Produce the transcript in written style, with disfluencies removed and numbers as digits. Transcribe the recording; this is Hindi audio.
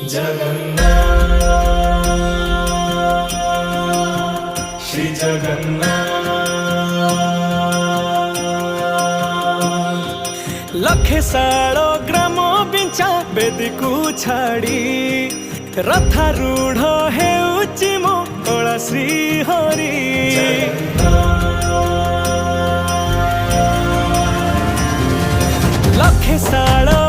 जगन्नाथ श्री जगन्नाथ। लखे सालो ग्राम बिंचा बेदी को छाड़ी रथारूढ़ हेउची मो कला श्री हरि। लखे सालो